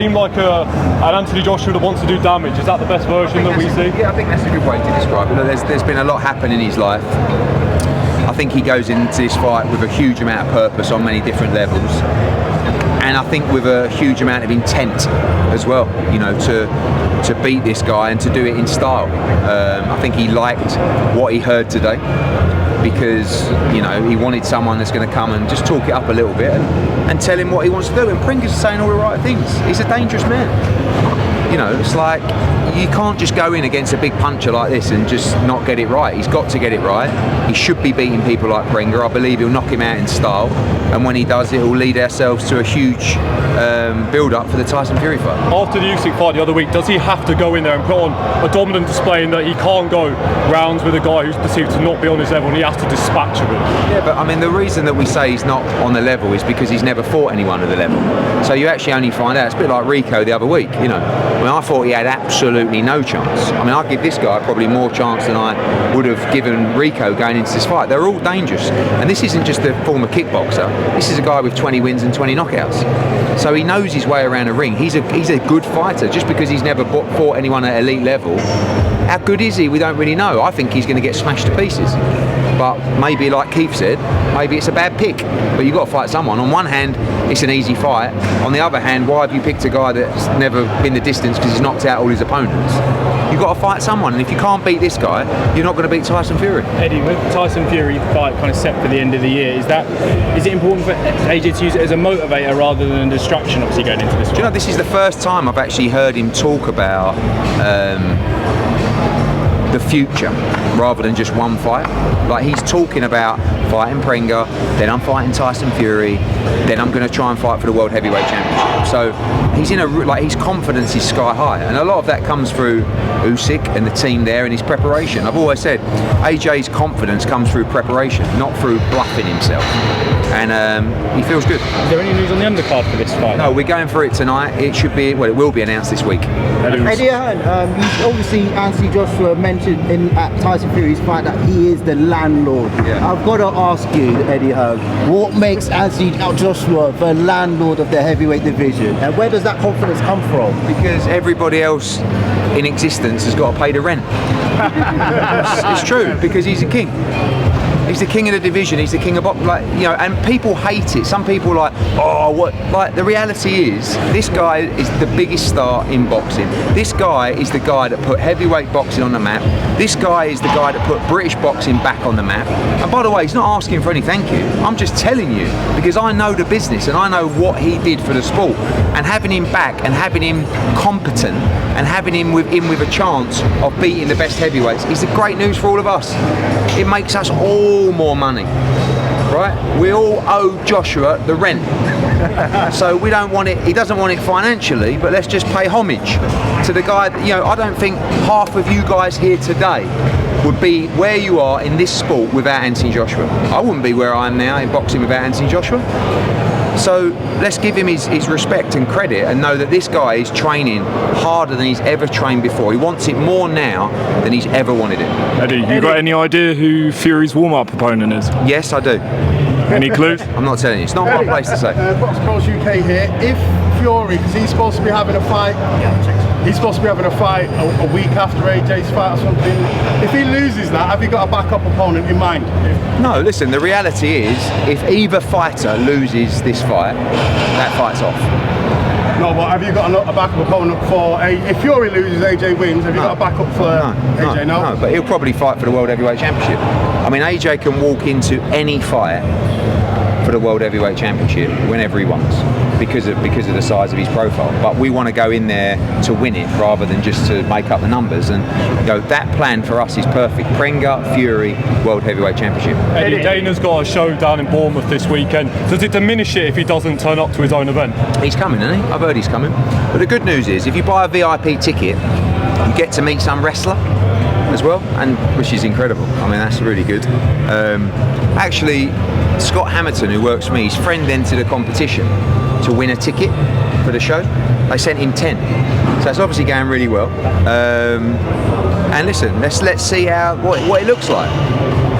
Seem like an Anthony Joshua that wants to do damage. Is that the best version that we see? Yeah, I think that's a good way to describe it. Look, there's been a lot happen in his life. I think he goes into this fight with a huge amount of purpose on many different levels, and I think with a huge amount of intent as well. You know, to beat this guy and to do it in style. I think he liked what he heard today, because you know he wanted someone that's going to come and just talk it up a little bit and tell him what he wants to do. And Prenga's saying all the right things. He's a dangerous man. You know, it's like you can't just go in against a big puncher like this and just not get it right. He's got to get it right. He should be beating people like Prenga. I believe he'll knock him out in style, and when he does, it will lead ourselves to a huge build-up for the Tyson Fury fight. After the Usyk fight the other week, does he have to go in there and put on a dominant display, in that he can't go rounds with a guy who's perceived to not be on his level, and he has to dispatch of it? Yeah, but I mean, the reason that we say he's not on the level is because he's never fought anyone at the level. So you actually only find out. It's a bit like Rico the other week, you know. I mean, I thought he had absolutely no chance. I mean, I'd give this guy probably more chance than I would have given Rico going into this fight. They're all dangerous. And this isn't just a former kickboxer. This is a guy with 20 wins and 20 knockouts. So he knows his way around a ring. He's a good fighter. Just because he's never fought anyone at elite level, how good is he? We don't really know. I think he's going to get smashed to pieces. But maybe, like Keith said, maybe it's a bad pick. But you've got to fight someone. On one hand, it's an easy fight. On the other hand, why have you picked a guy that's never been the distance because he's knocked out all his opponents? You've got to fight someone, and if you can't beat this guy, you're not going to beat Tyson Fury. Eddie, with Tyson Fury fight kind of set for the end of the year, is it important for AJ to use it as a motivator rather than a distraction, obviously, going into this fight? Do you know, this is the first time I've actually heard him talk about the future rather than just one fight. Like, he's talking about fighting Prenga, then I'm fighting Tyson Fury, then I'm going to try and fight for the World Heavyweight Championship. So he's in his confidence is sky high, and a lot of that comes through Usyk and the team there and his preparation. I've always said AJ's confidence comes through preparation, not through bluffing himself, and he feels good. Is there any news on the undercard for this fight? No, we're going for it tonight. It should be, well, it will be announced this week. Eddie Hearn, obviously Anthony Joshua mentioned at Tyson Fury's fight that he is the landlord. Yeah. I've got to ask you, Eddie Hearn, what makes Anthony Joshua the landlord of the heavyweight division, and where does that confidence come from? Because everybody else in existence has got to pay the rent. It's true, because he's a king. He's the king of the division. He's the king of and people hate it. Some people are like, oh, what? Like, the reality is, this guy is the biggest star in boxing. This guy is the guy that put heavyweight boxing on the map. This guy is the guy that put British boxing back on the map. And by the way, he's not asking for any thank you. I'm just telling you, because I know the business and I know what he did for the sport. And having him back and having him competent and having him with a chance of beating the best heavyweights is great news for all of us. It makes us all more money, right? We all owe Joshua the rent. So we don't want it, he doesn't want it financially, but let's just pay homage to the guy that, I don't think half of you guys here today would be where you are in this sport without Anthony Joshua. I wouldn't be where I am now in boxing without Anthony Joshua. So let's give him his respect and credit, and know that this guy is training harder than he's ever trained before. He wants it more now than he's ever wanted it. Eddie, you got any idea who Fury's warm-up opponent is? Yes, I do. Any clues? I'm not telling you. It's not my place to say. Box Pros UK here. If Fury, because he's supposed to be having a fight, a week after AJ's fight or something. If he loses that, have you got a backup opponent in mind? No, listen, the reality is, if either fighter loses this fight, that fight's off. No, but have you got a backup opponent for if Fury loses, AJ wins, have you got a backup for AJ? No, but he'll probably fight for the World Heavyweight Championship. I mean, AJ can walk into any fight for the World Heavyweight Championship whenever he wants, because of the size of his profile. But we want to go in there to win it rather than just to make up the numbers, and that plan for us is perfect. Prenga, Fury, World Heavyweight Championship. Eddie, Dana's got a show down in Bournemouth this weekend. Does it diminish it if he doesn't turn up to his own event? He's coming, isn't he? I've heard he's coming. But the good news is, if you buy a VIP ticket, you get to meet some wrestler as well, and which is incredible. I mean, that's really good. Actually, Scott Hamilton, who works for me, his friend entered a competition to win a ticket for the show. They sent him 10, so it's obviously going really well. And listen, let's see what it looks like.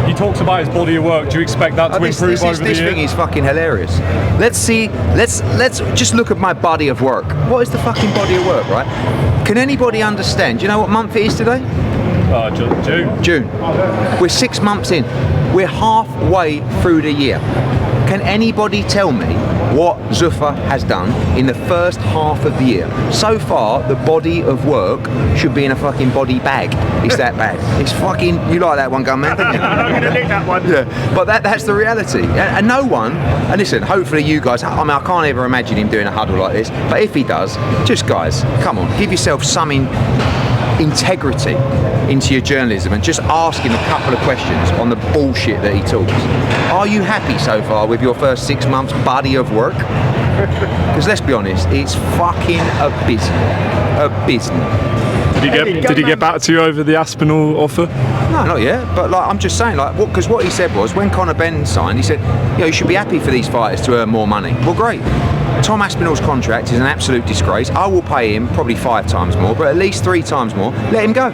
You talks about his body of work, do you expect that to improve over the year? This thing is fucking hilarious. Let's just look at my body of work. What is the fucking body of work, right? Can anybody understand? Do you know what month it is today? June. June. We're 6 months in. We're halfway through the year. Can anybody tell me what Zuffa has done in the first half of the year? So far, the body of work should be in a fucking body bag. It's that bad. It's fucking. You like that one, Gunman, don't you? I'm going to lick that one. Yeah. But that's the reality. And no one. And listen, hopefully you guys. I mean, I can't ever imagine him doing a huddle like this. But if he does, just guys, come on, give yourself some integrity into your journalism and just ask him a couple of questions on the bullshit that he talks. Are you happy so far with your first 6 months body of work? Because let's be honest, it's fucking abysmal. Did he get back to you over the Aspinall offer? No, not yet. But like, I'm just saying, like, because what he said was when Conor Benn signed, he said, you should be happy for these fighters to earn more money. Well, great. Tom Aspinall's contract is an absolute disgrace. I will pay him probably 5 times more, but at least 3 times more. Let him go.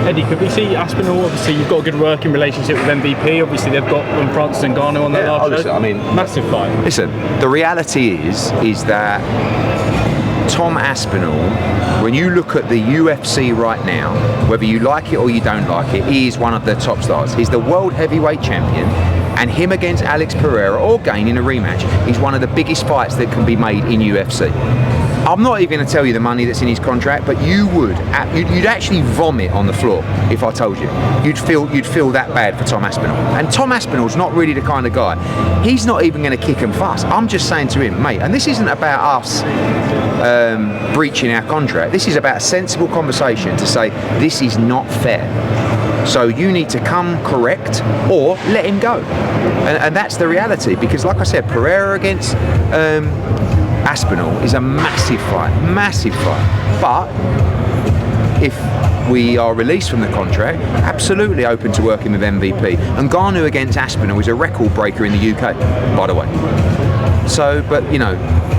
Eddie, could we see Aspinall? Obviously, you've got a good working relationship with MVP. Obviously, they've got Francis Ngannou on that last show. I mean, massive fight. Listen, the reality is that Tom Aspinall, when you look at the UFC right now, whether you like it or you don't like it, he is one of the top stars. He's the world heavyweight champion, and him against Alex Pereira, or Gane in a rematch, is one of the biggest fights that can be made in UFC. I'm not even going to tell you the money that's in his contract, but you'd actually vomit on the floor if I told you. You'd feel that bad for Tom Aspinall. And Tom Aspinall's not really the kind of guy. He's not even going to kick and fuss. I'm just saying to him, mate, and this isn't about us breaching our contract. This is about a sensible conversation to say this is not fair. So you need to come correct or let him go. And that's the reality, because like I said, Pereira against Aspinall is a massive fight. But if we are released from the contract, absolutely open to working with MVP. And Ngannou against Aspinall is a record breaker in the UK, by the way. So, but you know,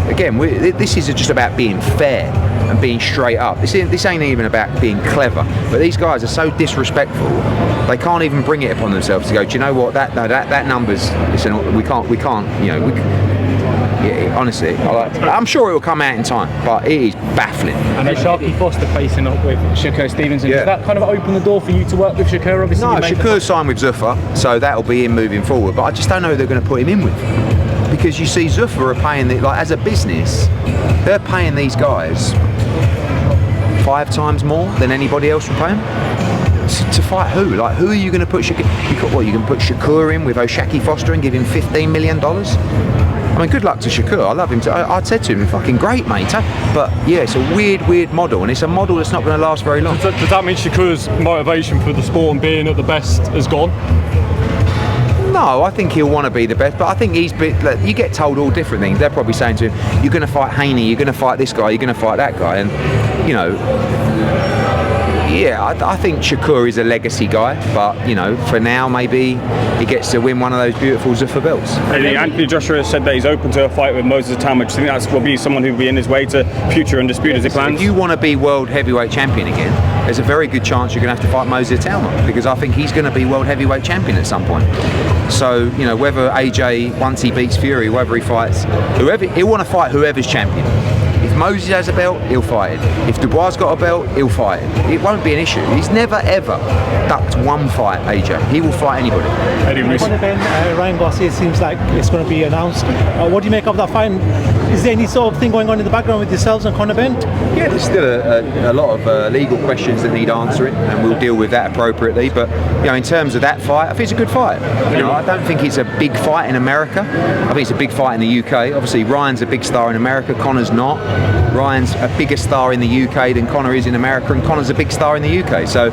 again, this is just about being fair and being straight up. This ain't even about being clever. But these guys are so disrespectful, they can't even bring it upon themselves to go, do you know what, that number's, listen, we can't, you know, yeah, honestly, I'm sure it will come out in time, but it is baffling. And Sharky Foster facing up with Shakur Stevenson. Yeah. Does that kind of open the door for you to work with Shakur? Obviously, no, Shakur's signed with Zuffa, so that'll be him moving forward. But I just don't know who they're going to put him in with, because you see, Zuffa are paying as a business, they're paying these guys 5 times more than anybody else would pay them. To fight who? Like, who are you going to put Shakur? You can put Shakur in with O'Shaki Foster and give him $15 million? I mean, good luck to Shakur. I love him. I'd said to him, fucking great, mate. But yeah, it's a weird model, and it's a model that's not going to last very long. Does that mean Shakur's motivation for the sport and being at the best is gone? No, I think he'll want to be the best, but I think you get told all different things. They're probably saying to him, you're going to fight Haney, you're going to fight this guy, you're going to fight that guy, and you know, yeah, I think Shakur is a legacy guy, but you know, for now maybe he gets to win one of those beautiful Zuffa belts. Anthony Joshua said that he's open to a fight with Moses Atama. Do you think that's will be someone who will be in his way to future undisputed as he plans? If you want to be world heavyweight champion again, there's a very good chance you're going to have to fight Moses Atama, because I think he's going to be world heavyweight champion at some point. So you know, whether AJ, once he beats Fury, whether he fights whoever, he'll want to fight whoever's champion. If Moses has a belt, he'll fight it. If Dubois got a belt, he'll fight it. It won't be an issue. He's never ever ducked one fight, AJ. He will fight anybody. Ryan Garcia seems like it's going to be announced. What do you make of that fight? Is there any sort of thing going on in the background with yourselves and Conor Benn? Yeah, there's still a lot of legal questions that need answering, and we'll deal with that appropriately. But you know, in terms of that fight, I think it's a good fight. You know, I don't think it's a big fight in America. I think it's a big fight in the UK. Obviously, Ryan's a big star in America. Conor's not. Ryan's a bigger star in the UK than Conor is in America, and Conor's a big star in the UK. So,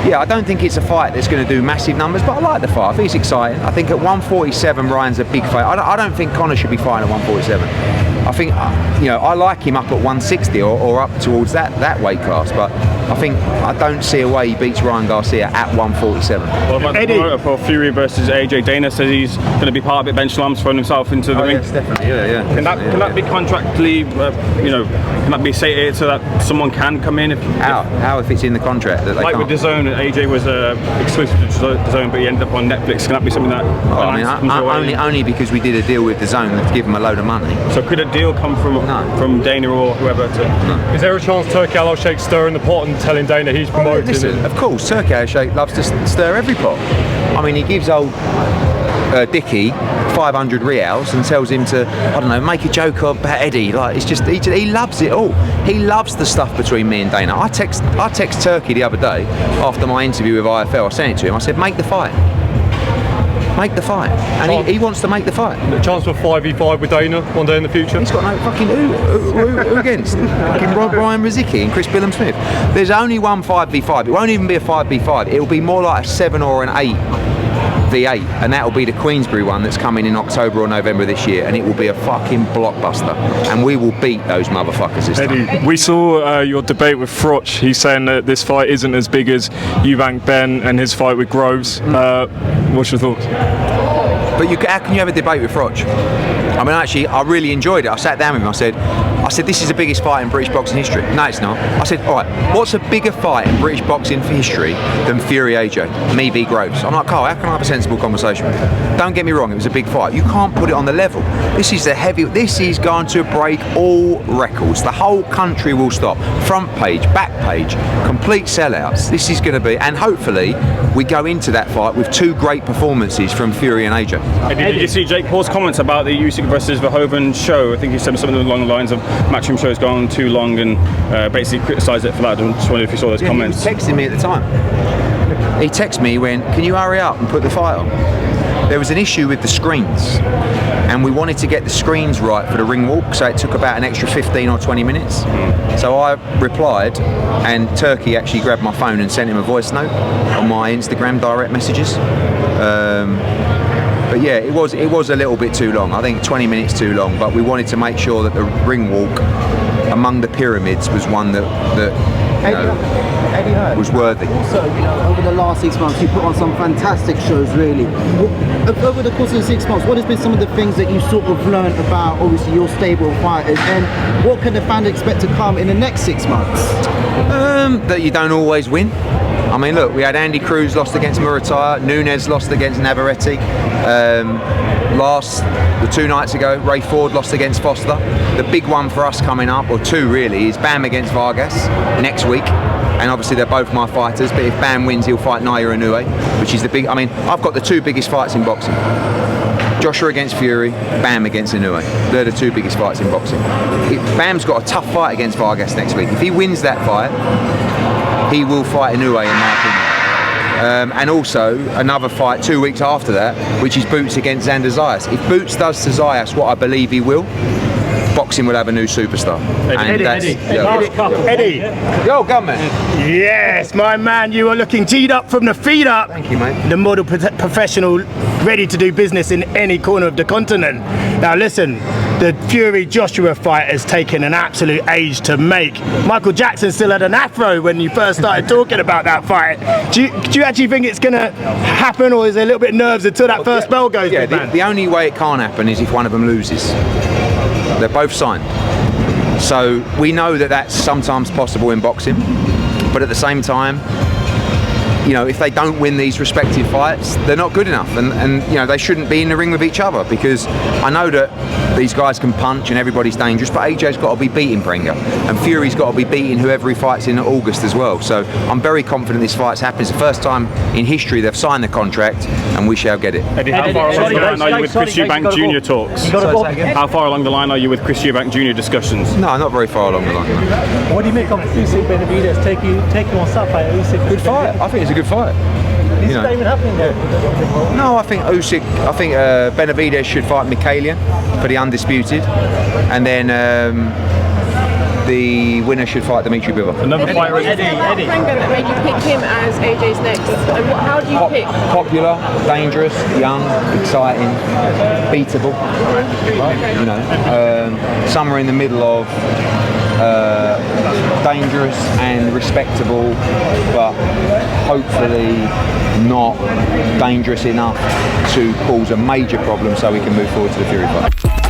yeah, I don't think it's a fight that's going to do massive numbers, but I like the fight. I think it's exciting. I think at 147, Ryan's a big fight. I don't think Conor should be fighting at 147. I think, you know, I like him up at 160 or up towards that weight class, but I don't see a way he beats Ryan Garcia at 147. What about the promoter for Fury versus AJ? Dana says he's going to be part of it, bench lumps, throwing himself into the ring. Yes, definitely, yeah. Can that be contractually, can that be stated so that someone can come in? How if it's in the contract that they like can't? with DAZN, AJ was exclusive to DAZN, but he ended up on Netflix. Can that be something that? Only because we did a deal with DAZN to give him a load of money. So could a deal come from Dana or whoever? Is there a chance Turki Al Sheikh stirring the pot and telling Dana he's promoting? Listen, of course, Turki Al Sheikh loves to stir every pot. I mean, he gives old Dicky 500 reals and tells him to, I don't know, make a joke about Eddie. Like, it's just he loves it all. He loves the stuff between me and Dana. I text Turki the other day after my interview with IFL. I sent it to him. I said, make the fight. Make the fight. And he wants to make the fight. A chance for 5v5 with Dana one day in the future? He's got no fucking who against? Fucking Ryan Rizicki and Chris Billam-Smith. There's only one 5v5. It won't even be a 5v5. It'll be more like a 7 or an 8 V8, and that'll be the Queensbury one that's coming in October or November this year, and it will be a fucking blockbuster, and we will beat those motherfuckers this time. Eddie, we saw your debate with Froch. He's saying that this fight isn't as big as Eubank Ben and his fight with Groves. What's your thoughts? But how can you have a debate with Froch? I mean, actually, I really enjoyed it. I sat down with him. I said, this is the biggest fight in British boxing history. No, it's not. I said, all right, what's a bigger fight in British boxing history than Fury AJ? Me v Groves. I'm like, Carl, how can I have a sensible conversation with you? Don't get me wrong, it was a big fight. You can't put it on the level. This is this is going to break all records. The whole country will stop. Front page, back page, complete sellouts. This is going to be, and hopefully we go into that fight with two great performances from Fury and AJ. Did you see Jake Paul's comments about the Usyk versus Verhoeven show? I think he said something along the lines of Matchroom show's gone too long and basically criticised it for that. I just wondered if you saw those comments. He was texting me at the time. He texted me, he went, can you hurry up and put the fight on? There was an issue with the screens, and we wanted to get the screens right for the ring walk, so it took about an extra 15 or 20 minutes. So I replied, and Turki actually grabbed my phone and sent him a voice note on my Instagram direct messages. But yeah, it was a little bit too long. I think 20 minutes too long, but we wanted to make sure that the ring walk among the pyramids was one that was worthy. Also, over the last 6 months, you put on some fantastic shows, really. Over the course of the 6 months, what has been some of the things that you sort of learned about, obviously, your stable of fighters, and what can the fans expect to come in the next 6 months? That you don't always win. I mean, look, we had Andy Cruz lost against Murataya, Nunes lost against Navarrete. The 2 nights ago, Ray Ford lost against Foster. The big one for us coming up, or two really, is Bam against Vargas next week. And obviously they're both my fighters, but if Bam wins, he'll fight Nair Inoue, which is the big, I mean, I've got the 2 biggest fights in boxing. Joshua against Fury, Bam against Inoue. They're the 2 biggest fights in boxing. Bam's got a tough fight against Vargas next week. If he wins that fight, he will fight Inoue in my opinion. And also another fight 2 weeks after that, which is Boots against Xander Zayas. If Boots does to Zayas what I believe he will, boxing will have a new superstar. Eddie. Yo, gunman. Yes, my man, you are looking teed up from the feet up. Thank you, mate. The model professional, ready to do business in any corner of the continent. Now listen, the Fury Joshua fight has taken an absolute age to make. Michael Jackson still had an afro when you first started talking about that fight. Do you actually think it's going to happen, or is there a little bit of nerves until that first bell goes? Yeah, the only way it can't happen is if one of them loses. They're both signed. So we know that that's sometimes possible in boxing, but at the same time, you know, if they don't win these respective fights, they're not good enough, and you know, they shouldn't be in the ring with each other, because I know that these guys can punch and everybody's dangerous, but AJ's got to be beating Prenga, and Fury's got to be beating whoever he fights in August as well. So I'm very confident this fight's happening. It's the first time in history they've signed the contract, and we shall get it. Eddie, how far along the line are you with Chris Eubank Jr. talks? How far along the line are you with Chris Eubank Jr. discussions? No, not very far along the line. No. What do you make of Usyk Benavidez taking on Sapphire? Good fight. I think it's a good fight. Is that even happening there? No, I think Benavidez should fight Mikhailian for the undisputed, and then the winner should fight Dimitri Bivol. Another fight with Eddie. Prenga that made you pick him as AJ's next. And how do you pick? Popular, dangerous, young, exciting, beatable. You know, somewhere in the middle of dangerous and respectable, but hopefully not dangerous enough to cause a major problem so we can move forward to the Fury fight.